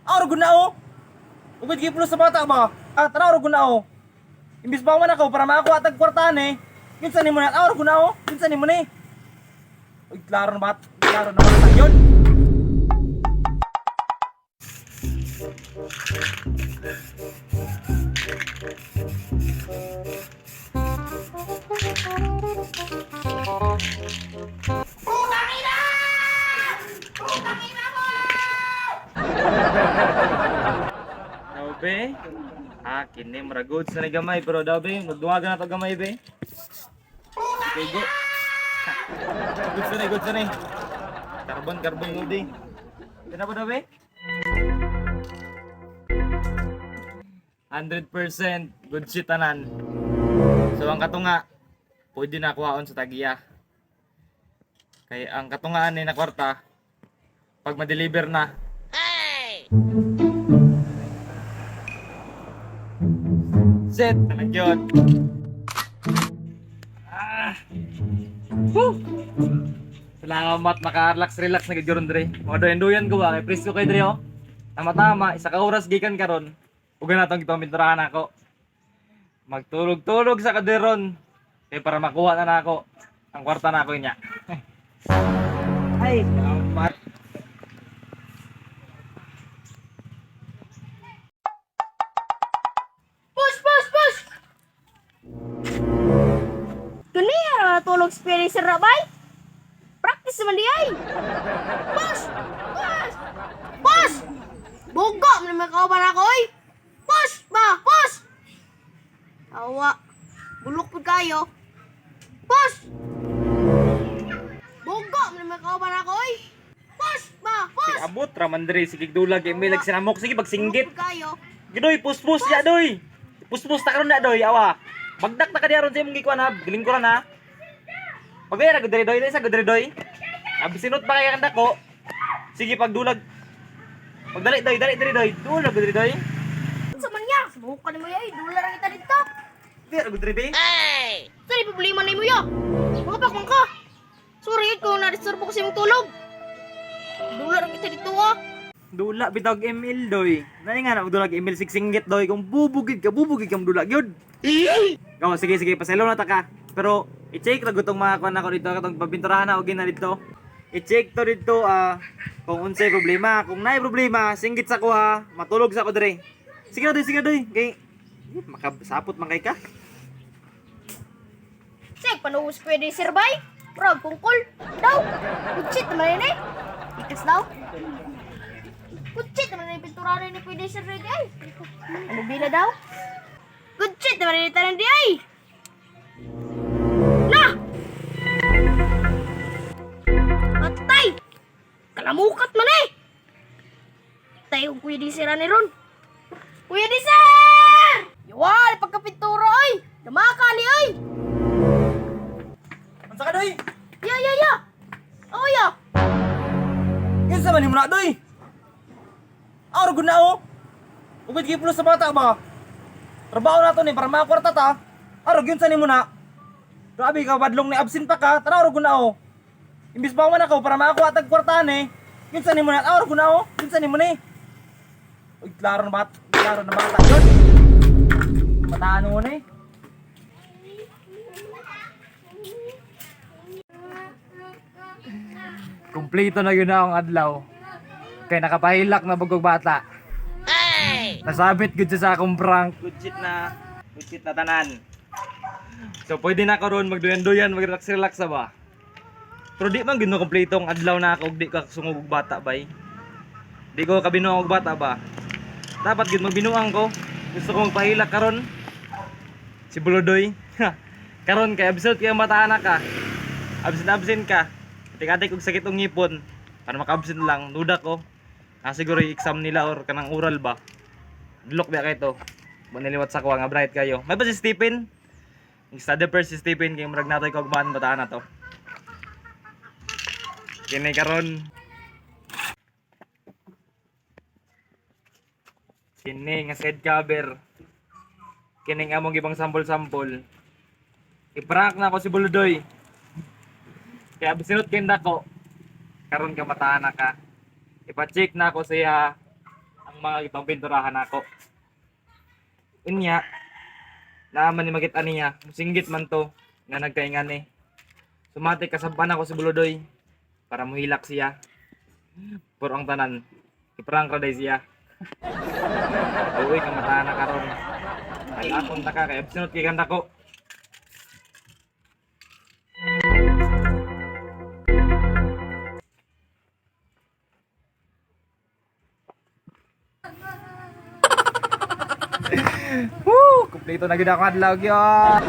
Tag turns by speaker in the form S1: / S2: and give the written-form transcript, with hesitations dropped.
S1: Araw gud na o. Ugod gipulo sa bata ba? Tara araw gud na o. Imbis ba man ako para makakuha tag kwartahan eh. Kinsa nimo na araw gud na o. Kinsa nimo ni? Uy, klaro na ba? Klaro na ba yun? Be, kini maragod sa gamay pero daw be, magduwagan na to gamay be. Okay, go. Good sa ni. Carbon mo di. Kenapa daw be? 100% good shit tanan. So ang katunga, pwede na kuhaon sa tagiya. Kaya ang katungaan ni na kwarta, pag ma-deliver na. Hey! Set talagyot. Salamat, maka-relax na gid dre. Mga doyan ko ba kay presko kay dre oh. Tama-tama, isa ka oras gikan karon. Uga na tong gitong pinturahan ako. Magtulog-tulog sa kaderon. Kay para makuha na nako ang kwarta na ako niya. Ay, salamat.
S2: Tulog spirit sa rabay. Practice man di ay. Boss! Boss! Boss! Bugo man may kauban ako oy. Boss! Boss! Awa. Bulok pud kayo. Boss! Bugo man may kauban ako oy. Boss! Boss!
S1: Abot raman dre sige dulag email sinamok sige pagsinggit.
S2: Bulok pud kayo.
S1: Gidoy puspus ya doy. Puspus ta karon na doy awa. Bagdak ta kadiaron sa imong gikuan ha. Giling ko ra na. Pagaya na gudre doy, sa gudre doy. Abisinot pa kaya kanda ko. Sige pagdulag. Pagdali doy, dali doy. Dulag gudre doy.
S2: Sa man niya, subukan mo yay, dolar ang kita dito.
S1: Dire gudre be.
S2: Hey! Saan problema na mo ya? Makapakman ka. Sorry kung na-disturb ko sa imong tulog. Dolar ang kita dito ah.
S1: Dula bitag email doy. Nani nga na dulag email siksingit doy kung bubugid ka dulag gyud. Go sige paselo na ta ka. Pero i-check ra gutong mga kuan ako dito katong pabinturahan na og na dito. I-check to dito kung unsay problema. Kung naay problema, singgit sa ko ha. Matulog sa ko dire. Sige na doy. Kay makasapot man kay ka.
S2: Sek, panuhos pwede sirbay? Bro, kungkol. Daw. Kutsit naman yun eh. Ikas daw. Kutsit naman yung pintura rin ni pwede sirbay di ay. Ano bila daw? Kutsit naman yung tanan di ay. Na! Patay! Kalamukat man eh! Tayo ang Kuya Disera ni Ron. Kuya Diser! Yawal, pagkapintura ay! Damakali ay!
S1: Unsa ka doy?
S2: Ya! Oh ya!
S1: Kinsa man nimo na doy? Araw gud na o. Ugod gipulo sa bata ba? Trabaho na to ni para makakwarta ta. Araw gyud sa nimo na. Grabe ka badlong ni absent pa ka. Tara araw gud na o. Imbis ba man ako para makakuha tag kwartahan eh. Kinsa nimo na araw gud na o. Kinsa nimo ni? Uy, klaro na ba ta yun? Mataan mo ni. Kumpleto na yun na ang adlaw. Kay nakapahilak na bugog bata. Hey! Nasabit gud siya sa akong prank. Good shit na tanan. So pwede na karon magduyan-duyan, mag-relax na ba? Pero di man gid no kumpleto ang adlaw na ako, di ka sungog og bata bay. Di ko kabinuang og bata ba. Dapat gid magbinuang ko. Gusto ko magpahilak karon. Si Bulodoy. Karon kay absent kay mata anak ka. Absent ka. Atik-atik og sakit og ngipon. Para maka-absent lang, duda ko. Siguro yung exam nila or kanang oral ba. Look ba kayo to. Maniliwat sa kuha nga bright kayo. May ba si Stephen? Yung study first si Stephen kay murag natoy kog ban bataan na to. Kini karon. Kini nga side cover. Kini nga among ibang sampol-sampol. I-prank na ako si Buludoy. Kaya bisinot kinda ko. Karon ka mataan na ka. Ipa-check na ako siya ang mga itong pinturahan ako. Inya, naaman ni makita niya, musinggit man to, nga nagkaingan eh. Sumati kasaban ako si Buludoy, para muhilak siya. Pero ang tanan, iprang raday siya. Uy, kamatahan na karon. Ay, akong taka, kaya absinot kay ganda ko. Woo! Kumpleto na gid ako adlaw gyud.